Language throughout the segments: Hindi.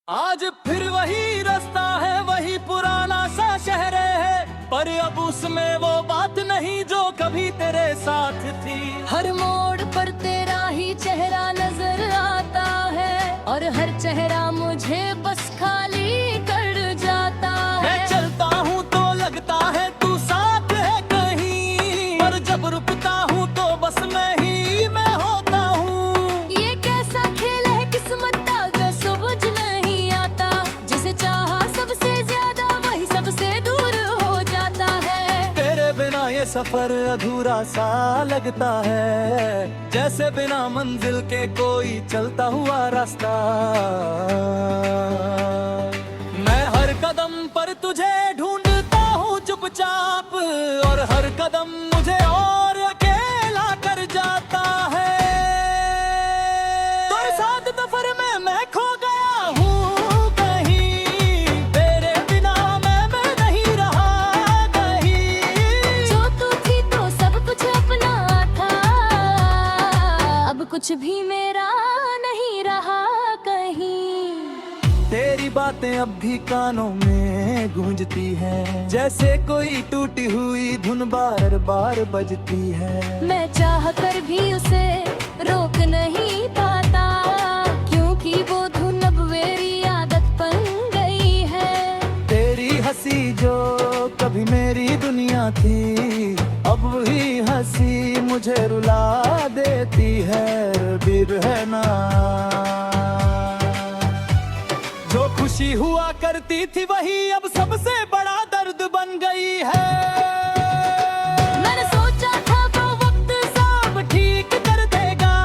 आज फिर वही रास्ता है, वही पुराना सा शहर है, पर अब उसमें वो बात नहीं जो कभी तेरे साथ थी। हर मोड़ पर तेरा ही चेहरा नजर आता है और हर चेहरा मुझे बस खाली कर जाता है। मैं चलता हूँ तो लगता है तू साथ है कहीं, पर जब रुकता हूँ तो बस मैं ही मैं होता हूँ। ये कैसा खेल है किस्मत का जो समझ नहीं आता, जिसे चाहा सबसे ज्यादा वही सबसे दूर हो जाता है। तेरे बिना ये सफर अधूरा सा लगता है, जैसे बिना मंजिल के कोई चलता हुआ रास्ता। मैं हर कदम पर तुझे ढूंढता हूँ चुपचाप, और हर कदम मुझे और अकेला कर जाता है। तेरे साथ सफर में मैं खो गया हूँ कहीं, तेरे बिना मैं नहीं रहा कहीं। जो तू थी तो सब कुछ अपना था, अब कुछ भी मेरा नहीं रहा कहीं। तेरी बातें अब भी कानों में गूंजती हैं, जैसे कोई टूटी हुई धुन बार बार बजती है। मैं चाह कर भी उसे रोक नहीं पाता, क्योंकि वो धुन अब मेरी आदत बन गई है। तेरी हंसी जो कभी मेरी दुनिया थी, अब वही हंसी मुझे रुला देती है। भी रहना जो खुशी हुआ करती थी वही अब सबसे बड़ा दर्द बन गई है। मैंने सोचा था वो वक्त सब ठीक कर देगा,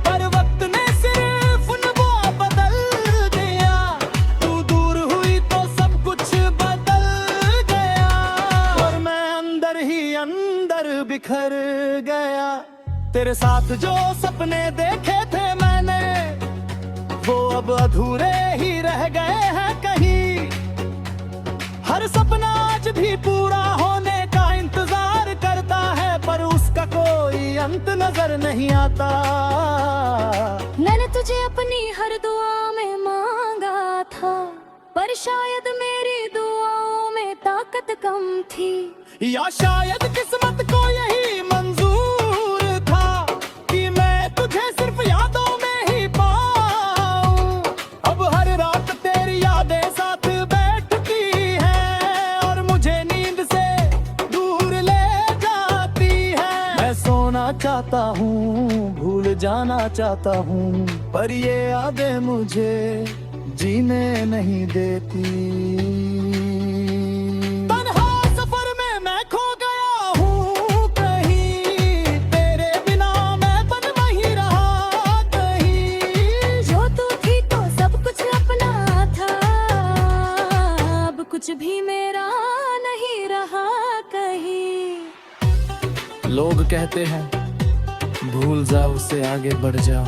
पर वक्त ने सिर्फ वो बदल दिया। तू दूर हुई तो सब कुछ बदल गया, और मैं अंदर ही अंदर बिखर गया। तेरे साथ जो सपने देखे थे मैंने, वो अब अधूरे ही रह गए हैं कहीं। हर सपना आज भी पूरा होने का इंतजार करता है, पर उसका कोई अंत नजर नहीं आता। मैंने तुझे अपनी हर दुआ में मांगा था, पर शायद मेरी दुआओं में ताकत कम थी, या शायद किस्मत को यही मंजूर था कि मैं तुझे सिर्फ यादों में ही पाऊं। अब हर रात तेरी यादें साथ बैठती हैं, और मुझे नींद से दूर ले जाती है। मैं सोना चाहता हूँ, भूल जाना चाहता हूँ, पर ये यादें मुझे जीने नहीं देती। तन्हा सफर में मैं खो गया हूँ कहीं, तेरे बिना मैं बन नहीं रहा कहीं। जो तू थी तो सब कुछ अपना था, अब कुछ भी मेरा नहीं रहा कहीं। लोग कहते हैं भूल जाओ उसे आगे बढ़ जाओ,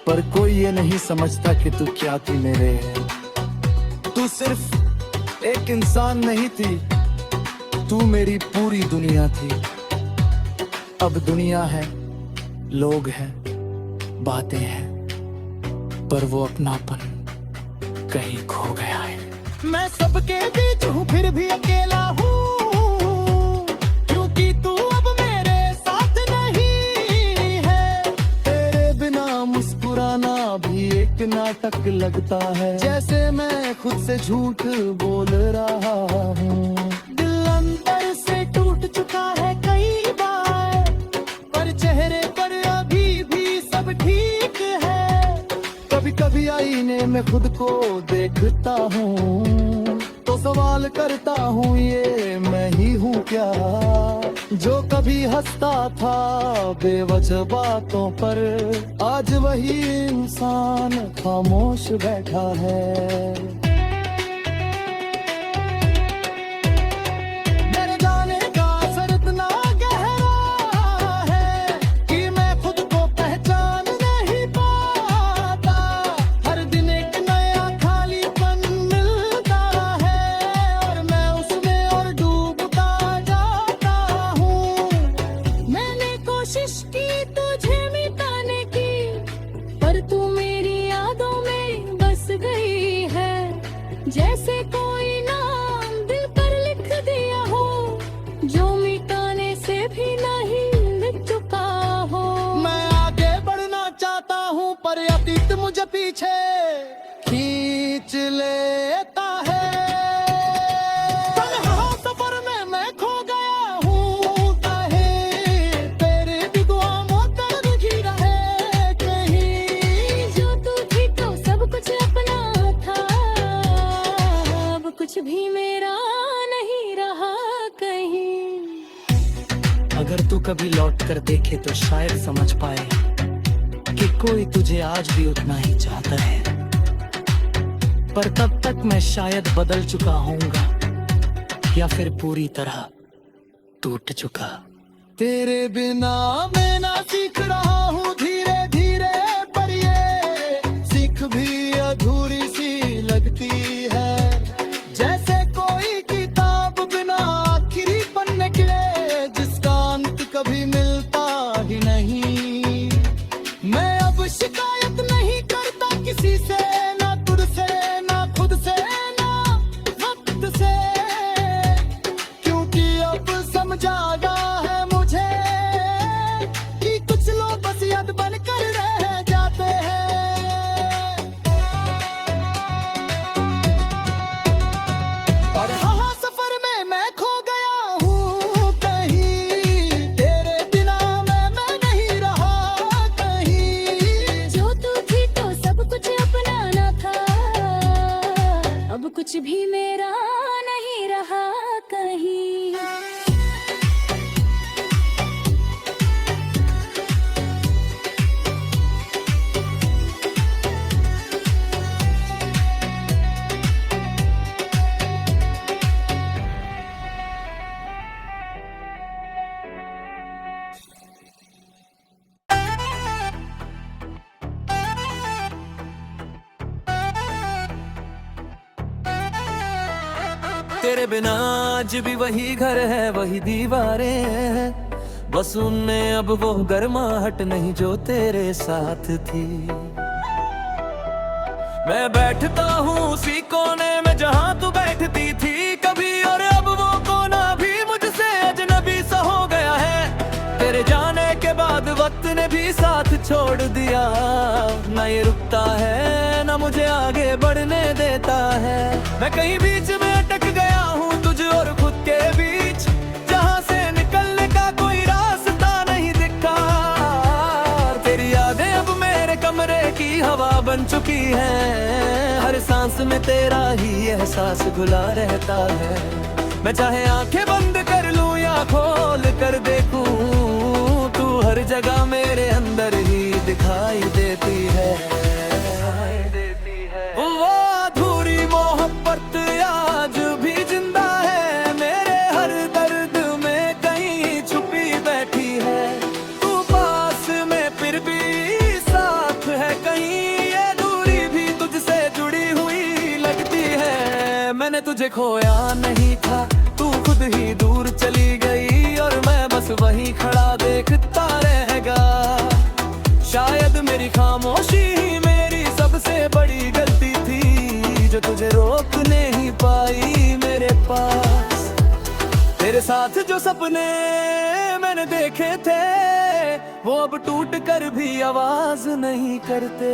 पर कोई ये नहीं समझता कि तू क्या थी मेरे। तू सिर्फ एक इंसान नहीं थी, तू मेरी पूरी दुनिया थी। अब दुनिया है, लोग हैं, बातें हैं, पर वो अपनापन कहीं खो गया है। मैं सबके बीच हूँ फिर भी अकेला हूँ, क्योंकि तू अब मेरे साथ नहीं है। तेरे बिना मुस्कुराना भी एक नाटक लगता है, जैसे मैं खुद से झूठ बोल रहा हूँ। दिल अंदर से टूट चुका है कई बार, पर चेहरे पर अभी भी सब ठीक है। कभी कभी आईने में खुद को देखता हूँ, तो सवाल करता हूँ ये मैं ही हूँ क्या, जो कभी हंसता था बेवजह बातों पर, आज वही इंसान खामोश बैठा है। मेरे जाने का असर इतना गहरा है कि मैं खुद को पहचान नहीं पाता। हर दिन एक नया खालीपन मिलता है, और मैं उसमें और डूबता जाता हूँ। मैंने कोशिश की तुझे मिटाने की, पर तू मेरी यादों में बस गया। जैसे कोई नाम दिल पर लिख दिया हो, जो मिटाने से भी नहीं लिख चुका हो। मैं आगे बढ़ना चाहता हूँ पर अतीत मुझे पीछे खींच लेता है। तन्हा सफर में मैं खो गया हूँ कहीं, तेरे भी दुआओं दर्द ही रहे कहीं। जो तू थी तो सब कुछ अपना था, अब कुछ भी मेरा नहीं रहा कहीं। अगर तू कभी लौट कर देखे तो शायद समझ पाए कि कोई तुझे आज भी उतना ही चाहता है, पर तब तक मैं शायद बदल चुका होऊंगा या फिर पूरी तरह टूट चुका। तेरे बिना मैं ना सीख रहा हूँ धीरे धीरे, पर ये सीख भी अधूरी सी लगती है। जैसे कोई किताब बिना आखिरी पन्ने के, जिसका अंत कभी मिलता ही नहीं। मैं अब शिकायत नहीं करता किसी से, ना तुझसे ना खुद से ना वक्त से, क्योंकि अब समझ आ गया है मुझे कि कुछ लोग बस याद बनकर रह जाते हैं। और हाँ सफर में मैं खो गया हूँ कहीं, तेरे बिना मैं नहीं रहा कहीं। जो तू थी तो सब कुछ अपनाना था, अब कुछ भी मेरा नहीं रहा कहीं। तेरे बिना आज भी वही घर है, वही दीवारें हैं, बस उनमें अब वो गर्माहट नहीं जो तेरे साथ थी। मैं बैठता हूँ उसी कोने में जहाँ तू बैठती थी कभी, और अब वो कोना भी मुझसे अजनबी सा हो गया है। तेरे जाने के बाद वक्त ने भी साथ छोड़ दिया, ना ये रुकता है ना मुझे आगे बढ़ने देता है। मैं कहीं बीच में अटक गया हूँ तुझ और खुद के बीच, जहाँ से निकलने का कोई रास्ता नहीं दिखा। तेरी यादें अब मेरे कमरे की हवा बन चुकी है, हर सांस में तेरा ही एहसास घुला रहता है। मैं चाहे आंखें बंद कर लूं या खोल कर देखूं, तू हर जगह मेरे अंदर ही दिखाई देती है। वो अधूरी मोहब्बत आज भी जिंदा है, मेरे हर दर्द में कहीं छुपी बैठी है। तू पास में फिर भी साथ है कहीं, ये दूरी भी तुझसे जुड़ी हुई लगती है। मैंने तुझे खोया नहीं था, तू खुद ही दूर चली गई, और मैं बस वहीं खड़ा देखता रहेगा। शायद मेरी खामोशी ही मेरी सबसे बड़ी गलती थी, जो तुझे रोक नहीं पाई मेरे पास। तेरे साथ जो सपने मैंने देखे थे, वो अब टूट कर भी आवाज नहीं करते,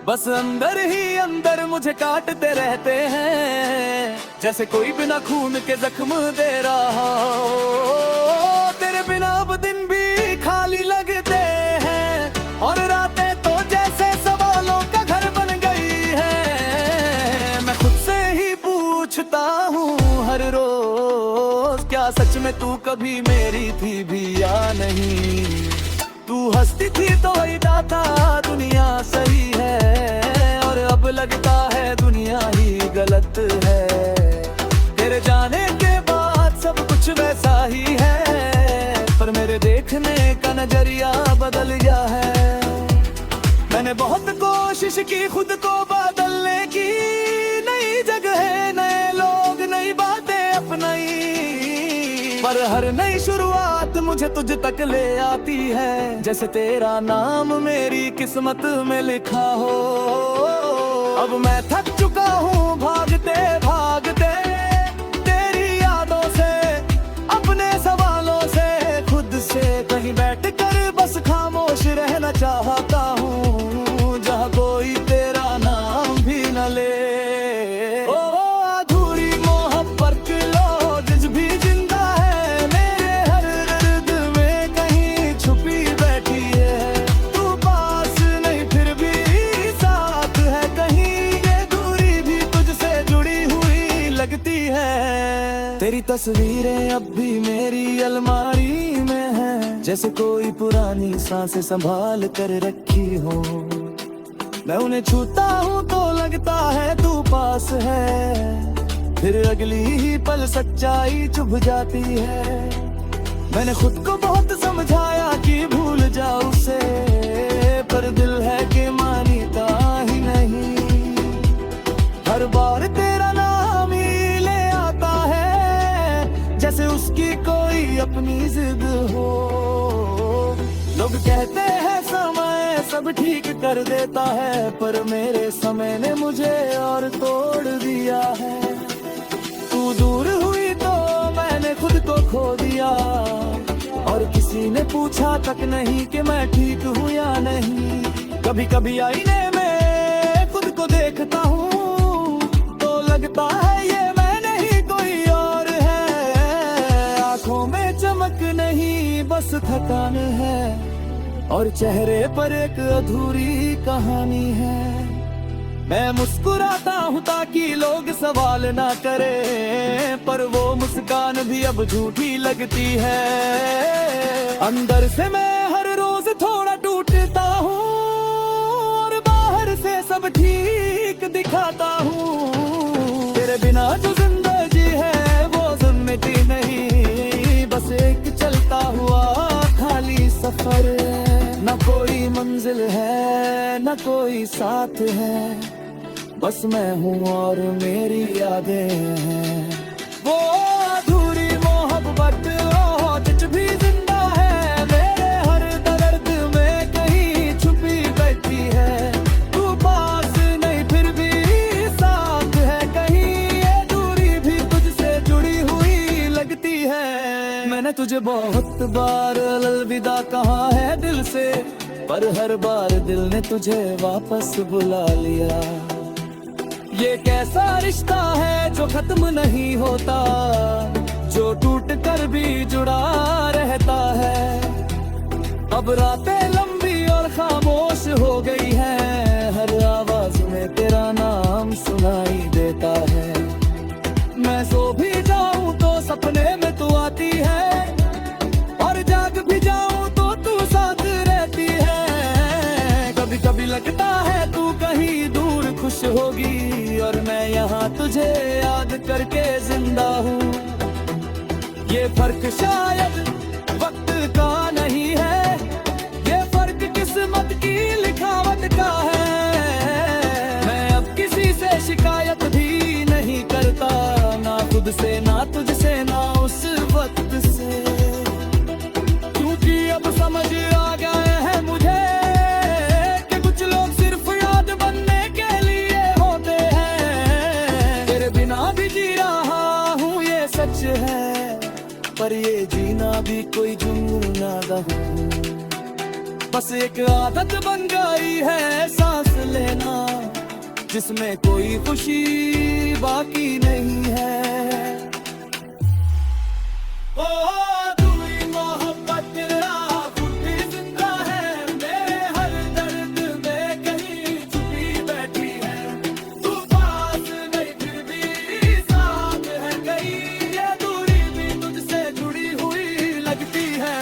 बस अंदर ही अंदर मुझे काटते रहते हैं, जैसे कोई बिना खून के जख्म दे रहा हो। तेरे बिना अब दिन भी खाली लगते हैं, और रातें तो जैसे सवालों का घर बन गई है। मैं खुद से ही पूछता हूँ हर रोज, क्या सच में तू कभी मेरी थी भी या नहीं। तू हंसती थी तो वहीदा था दुनिया सही है, और अब लगता है दुनिया ही गलत है। तेरे जाने के बाद सब कुछ वैसा ही है, पर मेरे देखने का नजरिया बदल गया है। मैंने बहुत कोशिश की खुद को बदलने की, नई जगह है, नए लोग, नई बातें अपनाई, पर हर नई शुरुआत मुझे तुझ तक ले आती है, जैसे तेरा नाम मेरी किस्मत में लिखा हो। अब मैं थक चुका हूँ भागते भागते तेरी यादों से, अपने सवालों से, खुद से कहीं बैठ कर बस खामोश रहना चाहता हूँ, जहाँ कोई तेरा नाम भी न ले। ओ अधूरी मोहब्बत लौट भी जिंदा है, मेरे हर दर्द में कहीं छुपी बैठी है। तू पास नहीं फिर भी साथ है कहीं, ये दूरी भी तुझसे जुड़ी हुई लगती है। तेरी तस्वीरें अब भी मेरी अलमारी में है, जैसे कोई पुरानी सांसें संभाल कर रखी हो। मैं उन्हें छूता हूँ तो लगता है तू पास है, फिर अगली ही पल सच्चाई चुभ जाती है। मैंने खुद को बहुत समझाया कि भूल जाओ उसे, पर दिल है कि मानता ही नहीं। हर बार तेरा नाम ही ले आता है, जैसे उसकी कोई अपनी जिद हो। लोग कहते हैं समय सब ठीक कर देता है, पर मेरे समय ने मुझे और तोड़ दिया है। तू दूर हुई तो मैंने खुद को खो दिया, और किसी ने पूछा तक नहीं कि मैं ठीक हूँ या नहीं। कभी कभी आईने में खुद को देखता हूँ तो लगता है ये मैं नहीं कोई और है। आंखों में चमक नहीं बस थकान है, और चेहरे पर एक अधूरी कहानी है। मैं मुस्कुराता हूँ ताकि लोग सवाल ना करें, पर वो मुस्कान भी अब झूठी लगती है। अंदर से मैं हर रोज थोड़ा टूटता हूँ, और बाहर से सब ठीक दिखाता हूँ। तेरे बिना जो जिंदगी है वो जिंदगी नहीं, बस एक चलता हुआ खाली सफर। न कोई मंजिल है न कोई साथ है, बस मैं हूँ और मेरी यादें हैं। वो अधूरी मोहब्बत आज भी जिंदा है, मेरे हर दर्द में कहीं छुपी बैठी है। तू पास नहीं फिर भी साथ है कहीं, ये दूरी भी तुझसे जुड़ी हुई लगती है। मैंने तुझे बहुत बार अलविदा कहा है दिल से, पर हर बार दिल ने तुझे वापस बुला लिया। ये कैसा रिश्ता है जो खत्म नहीं होता, जो टूट कर भी जुड़ा रहता है। अब रातें लंबी और खामोश हो गई हैं, हर आवाज में तेरा नाम सुनाई देता है। मैं सो भी जाऊं तो सपने में तू आती है, और जाग भी जाऊं तो तू साथ रहती है। कभी कभी लगता है तू कहीं दूर खुश होगी, और मैं यहाँ तुझे याद करके जिंदा हूँ। ये फर्क शायद वक्त का नहीं है, ये फर्क किस्मत की लिखावट का है। मैं अब किसी से शिकायत भी नहीं करता, ना खुद से ना तुझसे ना उस वक्त से। क्योंकि अब समझ आ गए हैं मुझे कि कुछ लोग सिर्फ याद बनने के लिए होते हैं। तेरे बिना भी जी रहा हूँ ये सच है, पर ये जीना भी कोई जुनून ना हूँ। बस एक आदत बन गई है सांस लेना, जिसमें कोई खुशी बाकी नहीं है। ओ अधूरी मोहब्बत आज भी जिंदा है, मेरे हर दर्द में कहीं छुपी बैठी है। तू पास नहीं फिर भी साथ है कहीं, ये दूरी भी तुझसे जुड़ी हुई लगती है।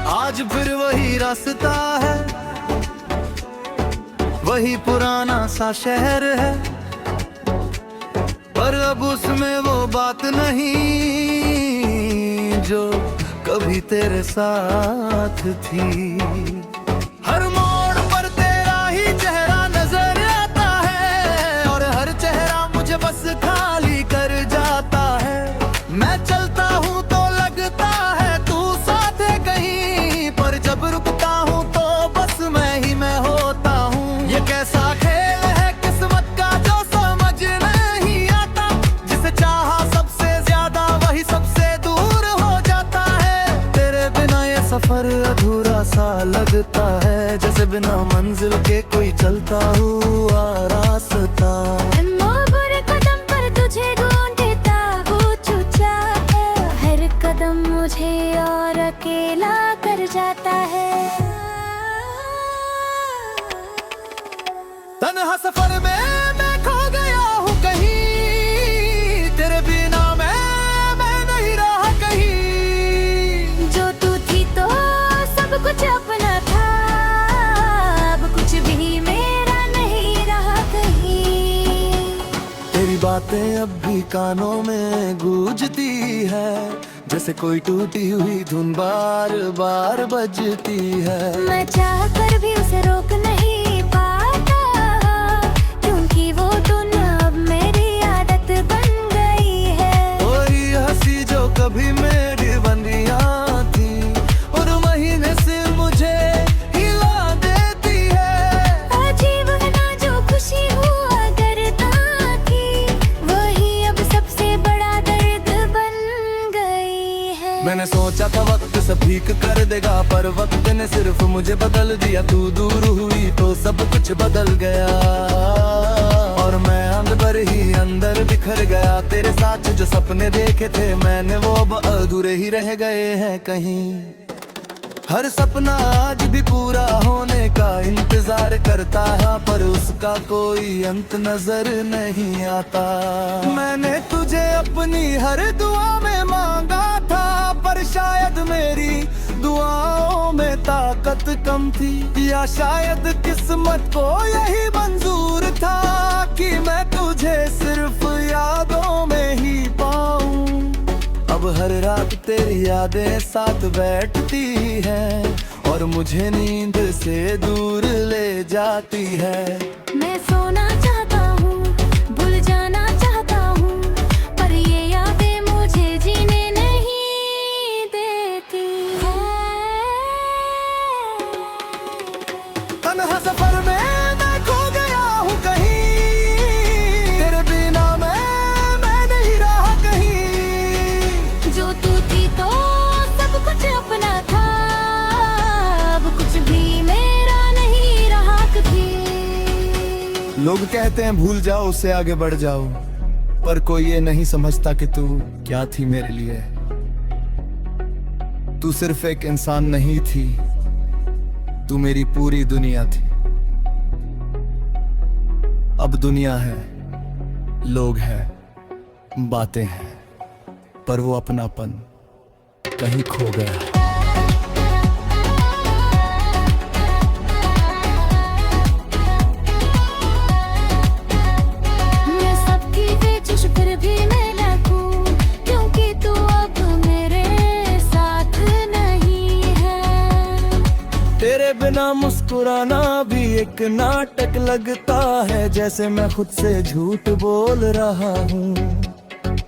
आज फिर वही रास्ता है, वही पुराना सा शहर है, पर अब उसमें वो बात नहीं जो कभी तेरे साथ थी। हर मोड़ पर तेरा ही चेहरा नजर आता है, और हर चेहरा मुझे बस खाली कर जाता है। मैं चलता हूँ तो लगता है तू साथ है कहीं, पर जब रुकता हूँ तो बस मैं ही मैं होता हूँ। ये कैसा खेल है किस्मत का जो समझ नहीं आता, जिसे चाहा सबसे ज्यादा वही सबसे दूर हो जाता है। तेरे बिना ये सफर अधूरा सा लगता है, जैसे बिना मंजिल के कोई चलता हुआ रास्ता। मोड़ कदम पर तुझे ढूंढता वो चूचा है, हर कदम मुझे और अकेला कर जाता है। तन्हा सफर में मैं खो गया हूँ कहीं, तेरे बिना मैं नहीं रहा कहीं। जो तू थी तो सब कुछ अपना था, अब कुछ भी मेरा नहीं रहा कहीं। तेरी बातें अब भी कानों में गूंजती है, जैसे कोई टूटी हुई धुन बार बार बजती है। मैं चाह कर भी उसे रोक नहीं पाता, क्योंकि वो धुन अब मेरी आदत बन गई है। कोई हंसी जो कभी मेरी बंदियां थी, और महीने से मुझे हिला देती है। अजीब है ना जो खुशी हुआ करता थी, वही अब सबसे बड़ा दर्द बन गई है। मैंने सोचा था वक्त सब ठीक कर देगा, पर वक्त ने सिर्फ मुझे बदल दिया। तू दूर हुई तो सब कुछ बदल गया, और मैं अंदर ही अंदर बिखर गया। तेरे साथ जो सपने देखे थे मैंने वो अब अधूरे ही रह गए हैं कहीं। हर सपना आज भी पूरा होने का इंतजार करता है, पर उसका कोई अंत नजर नहीं आता। मैंने तुझे अपनी हर दुआ में मांगा था, पर शायद मेरी दुआओं में ताकत कम थी, या शायद किस्मत को यही मंजूर था कि मैं तुझे सिर्फ यादों में ही पाऊं। अब हर रात तेरी यादें साथ बैठती हैं, और मुझे नींद से दूर ले जाती है। मैं सोना चाहता हूँ, भूल जाना चाहता हूँ, पर ये यादें मुझे जीने नहीं देती है। तन्हा सफर में मैं खो गया हूँ कहीं, तेरे बिना मैं नहीं रहा कहीं। जो तू थी तो सब कुछ अपना था, अब कुछ भी मेरा नहीं रहा कभी। लोग कहते हैं भूल जाओ उससे आगे बढ़ जाओ, पर कोई ये नहीं समझता कि तू क्या थी मेरे लिए। तू सिर्फ एक इंसान नहीं थी, तू मेरी पूरी दुनिया थी। अब दुनिया है, लोग हैं, बातें हैं, पर वो अपनापन कहीं खो गया। मैं सबकी बेचुश फिर भी मैं लगूं, क्योंकि तू अब मेरे साथ नहीं है। तेरे बिना मुस्कुराना भी एक नाटक लगता है, जैसे मैं खुद से झूठ बोल रहा हूँ।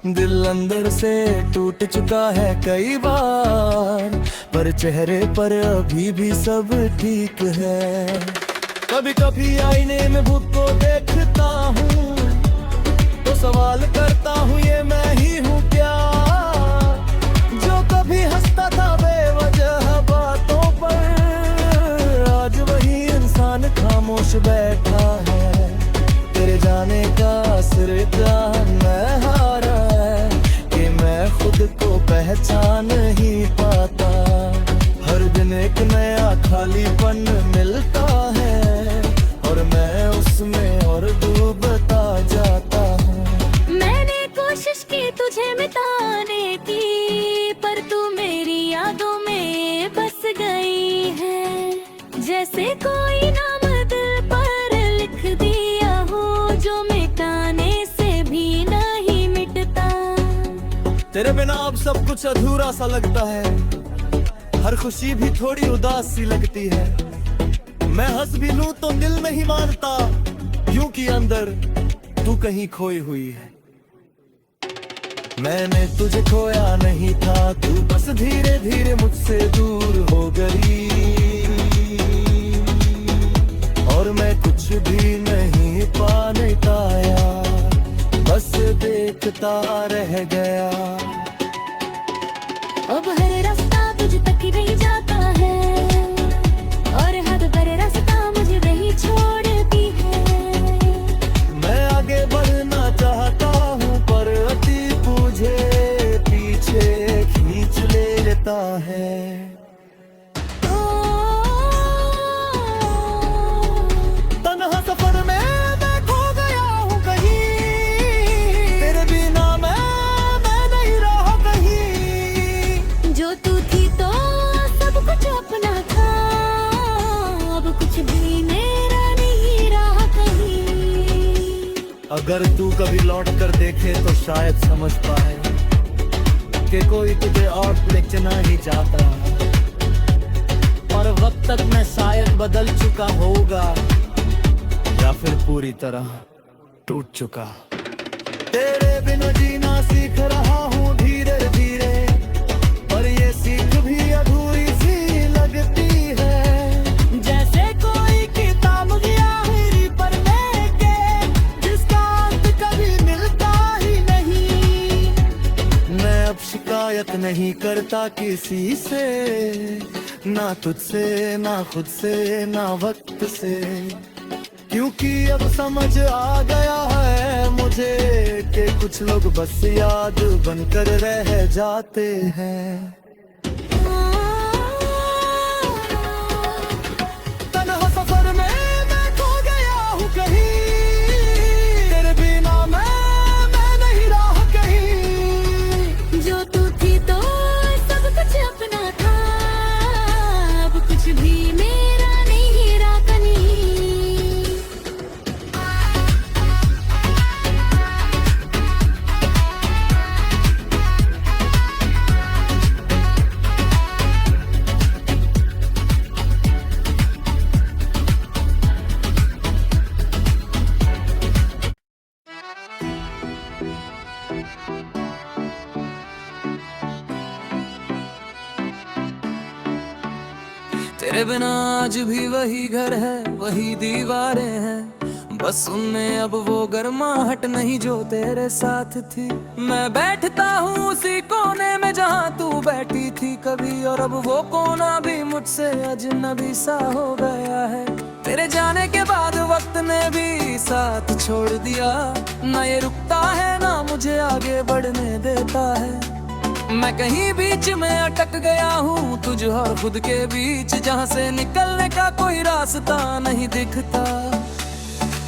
दिल अंदर से टूट चुका है कई बार, पर चेहरे पर अभी भी सब ठीक है। कभी कभी आईने में खुद को देखता हूँ तो सवाल करता हूँ ये मैं ही हूँ क्या, जो कभी हंसता था बेवजह बातों पर। आज वही इंसान खामोश बैठा है, तेरे जाने का सिरका मैं हारा है कि मैं खुद को पहचान ही पाता। हर दिन एक नया खालीपन मिलता है, और मैं उसमें और डूबता जाता हूँ। मैंने कोशिश की तुझे मिटाने की, पर तू मेरी यादों में बस गई है। जैसे कोई नाम दिल पर लिख दिया जो मिटाने से भी नहीं मिटता। तेरे बिना अब सब कुछ अधूरा सा लगता है, हर खुशी भी थोड़ी उदास सी लगती है। मैं हंस भी लूं तो दिल नहीं मानता, यूं कि अंदर तू कहीं खोई हुई है। मैंने तुझे खोया नहीं था, तू बस धीरे धीरे मुझसे दूर हो गई। और मैं कुछ भी नहीं पाने पाया, बस देखता रह गया। अब हर रास्ता तुझ तक ही रह जाता है, और हद पर रास्ता मुझे वही छोड़ती है। मैं आगे बढ़ना चाहता हूँ पर अति मुझे पीछे खींच लेता है। तन्हा सफर में मैं खो गया हूँ कहीं, तेरे बिना मैं नहीं रहा कहीं। जो तू थी तो सब कुछ अपना था, अब कुछ भी मेरा नहीं रहा कहीं। अगर तू कभी लौट कर देखे तो शायद समझ पाए कि कोई तुझे और देखना ही चाहता। और वक्त तक मैं शायद बदल चुका होगा, या फिर पूरी तरह टूट चुका। तेरे बिना जीना सीख रहा हूँ धीरे धीरे, पर ये सीख भी अधूरी सी लगती है। जैसे कोई किताब गियाही पर लेके, जिसका अंत कभी मिलता ही नहीं। मैं अब शिकायत नहीं करता किसी से, ना तुझसे ना खुद से ना वक्त से, क्योंकि अब समझ आ गया है मुझे कि कुछ लोग बस याद बनकर रह जाते हैं। तन्हा सफर में मैं खो गया हूँ कहीं, तेरे बिना मैं नहीं रहा कहीं। जो तू थी तो सब कुछ अपना था, अब कुछ भी मेरा नहीं रहा कहीं। तेरे बिना आज भी वही घर है, वही दीवारें हैं, बस उनमें अब वो गर्माहट नहीं जो तेरे साथ थी। मैं बैठता हूँ उसी कोने में जहाँ तू बैठी थी कभी, और अब वो कोना भी मुझसे अजनबी सा हो गया है। तेरे जाने के बाद वक्त ने भी साथ छोड़ दिया, ना ये रुकता है ना मुझे आगे बढ़ने देता है। मैं कहीं बीच में अटक गया हूँ तुझ और खुद के बीच, जहाँ से निकलने का कोई रास्ता नहीं दिखता।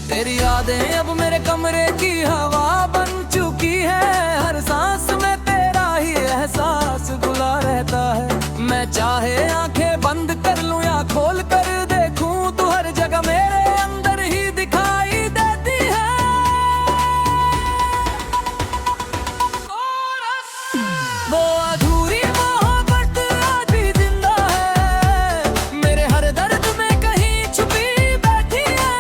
तेरी यादें अब मेरे कमरे की हवा बन चुकी है, हर सांस में तेरा ही एहसास घुला रहता है। मैं चाहे आंखें बंद कर लूं या खोल कर देखूं, तू हर जगह मेरे अंदर ही दिखाई देती है। वो अधूरी मोहब्बत आज भी जिंदा है, मेरे हर दर्द में कहीं छुपी बैठी है।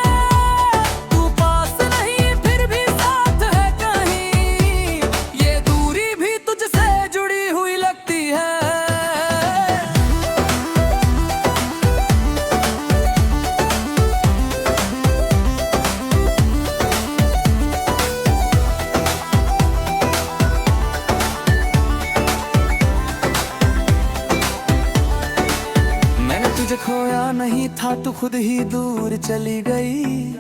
तू पास नहीं फिर भी साथ है कहीं, ये दूरी भी तुझसे जुड़ी हुई लगती है। तुझे खोया नहीं था, तू खुद ही दूर चली गई,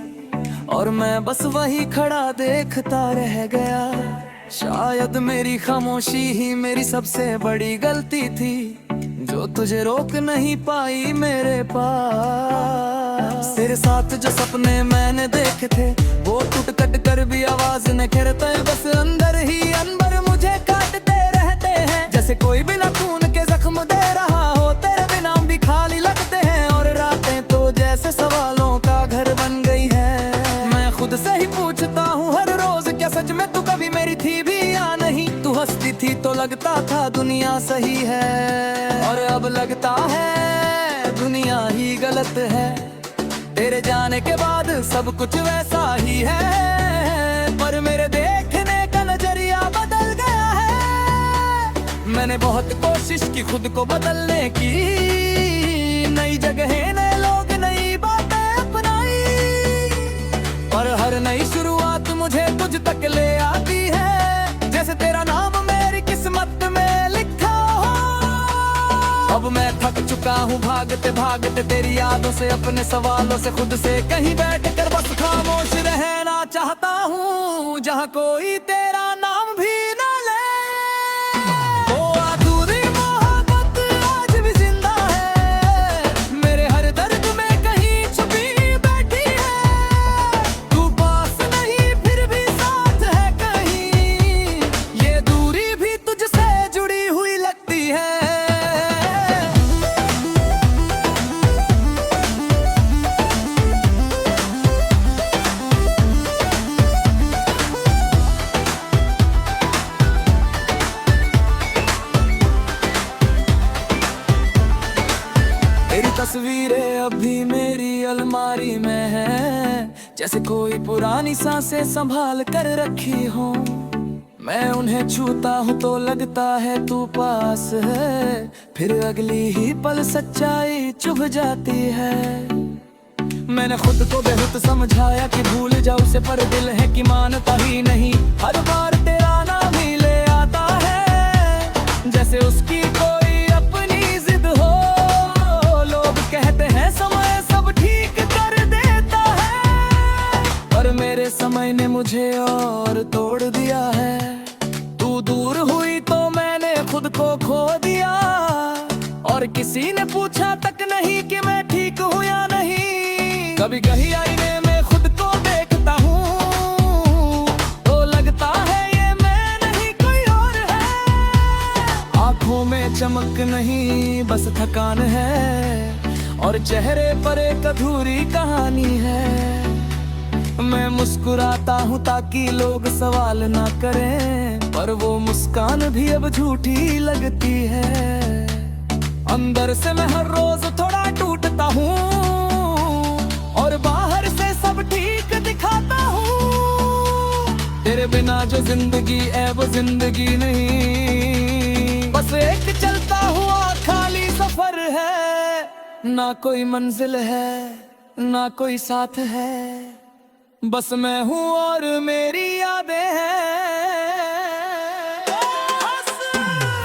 और मैं बस वही खड़ा देखता रह गया। शायद मेरी खामोशी ही मेरी सबसे बड़ी गलती थी, जो तुझे रोक नहीं पाई मेरे पास। तेरे साथ जो सपने मैंने देखे थे वो टूट कट कर भी आवाज न करते, बस अंदर ही अंदर मुझे काटते रहते हैं। जैसे कोई बिना खून के जख्म दे रहा हो, तेरे बिना भी खाली लगते हैं। और रातें तो जैसे सवालों का घर बन गई है, मैं खुद से ही पूछता हूँ हर रोज, क्या सच में तू कभी मेरी थी भी या नहीं। तू हंसती थी तो लगता था दुनिया सही है, और अब लगता है दुनिया ही गलत है। तेरे जाने के बाद सब कुछ वैसा ही है, पर मेरे देखने का नजरिया बदल गया है। मैंने बहुत कोशिश की खुद को बदलने की, नई जगह नए लोग नई बातें अपनाई, पर हर नई शुरुआत मुझे तुझ तक ले आती है, जैसे तेरा नाम मेरी किस्मत में लिखा हो। अब मैं थक चुका हूँ भागते भागते तेरी यादों से, अपने सवालों से, खुद से कहीं बैठ कर बस खामोश रहना चाहता हूँ, जहाँ कोई तेरा नाम भी न ले। वो अधूरी मोहब्बत आज भी जिंदा है, मेरे हर दर्द में कहीं छुपी बैठी है। तू पास नहीं फिर भी साथ है कहीं, ये दूरी भी तुझसे जुड़ी हुई लगती है। तेरी तस्वीरें अभी मेरी अलमारी में है, जैसे कोई पुरानी सांसें संभाल कर रखी हो। मैं उन्हें छूता हूँ तो लगता है तू पास है, फिर अगली ही पल सच्चाई चुभ जाती है। मैंने खुद को बेहद समझाया कि भूल जाऊं उसे, पर दिल है कि मानता ही नहीं। हर बार तेरा नाम ही ले आता है, जैसे उसकी कोई अपनी जिद हो। लोग कहते हैं समय सब ठीक कर देता है, पर मेरे समय ने मुझे और तोड़ दिया है। तू दूर हुई तो मैंने खुद को खो दिया, और किसी ने पूछा तक नहीं कि मैं ठीक हूँ या नहीं। कभी कहीं आईने में खुद को देखता हूँ तो लगता है ये मैं नहीं कोई और है। आंखों में चमक नहीं बस थकान है, और चेहरे पर एक अधूरी कहानी है। मैं मुस्कुराता हूँ ताकि लोग सवाल ना करें, पर वो मुस्कान भी अब झूठी लगती है। अंदर से मैं हर रोज थोड़ा टूटता हूँ, और बाहर से सब ठीक दिखाता हूँ। तेरे बिना जो जिंदगी है वो जिंदगी नहीं, बस एक चलता हुआ खाली सफर है। ना कोई मंजिल है ना कोई साथ है, बस मैं हूँ और मेरी यादें हैं।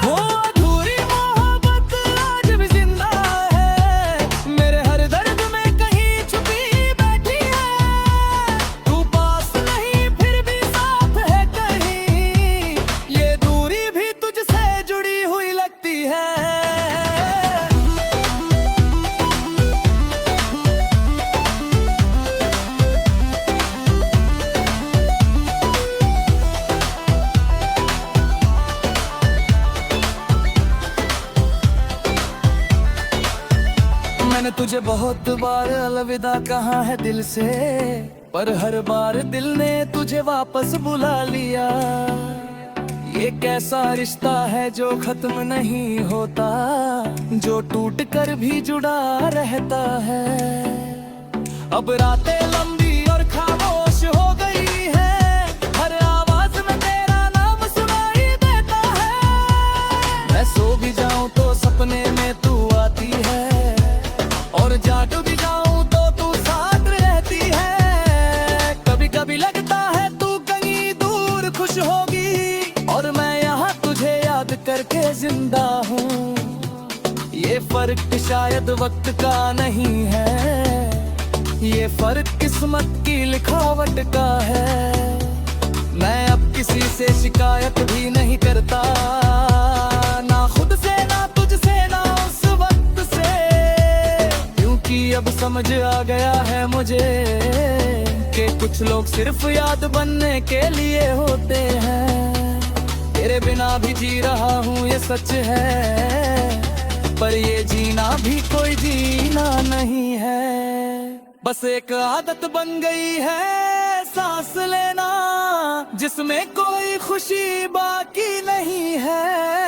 वो अधूरी मोहब्बत आज भी जिंदा है, मेरे हर दर्द में कहीं छुपी बैठी है। तू पास नहीं फिर भी साथ है कहीं, ये दूरी भी तुझसे जुड़ी हुई लगती है। मैंने तुझे बहुत बार अलविदा कहा है दिल से, पर हर बार दिल ने तुझे वापस बुला लिया। ये कैसा रिश्ता है जो खत्म नहीं होता, जो टूट कर भी जुड़ा रहता है। अब रातें लंबी और खामोश हो गई है, हर आवाज में तेरा नाम सुनाई देता है। मैं सो भी जाऊं तो सपने में तू आती है, और जाग भी जाऊं तो तू साथ रहती है। कभी कभी लगता है तू कहीं दूर खुश होगी, और मैं यहाँ तुझे याद करके जिंदा हूँ। ये फर्क शायद वक्त का नहीं है, ये फर्क किस्मत की लिखावट का है। मैं अब किसी से शिकायत भी नहीं करता, ना खुद से ना तुझसे ना उस वक्त से, क्योंकि अब समझ आ गया है मुझे कि कुछ लोग सिर्फ याद बनने के लिए होते हैं। तेरे बिना भी जी रहा हूँ ये सच है, पर ये जीना भी कोई जीना नहीं है। बस एक आदत बन गई है सांस लेना जिसमें कोई खुशी बाकी नहीं है।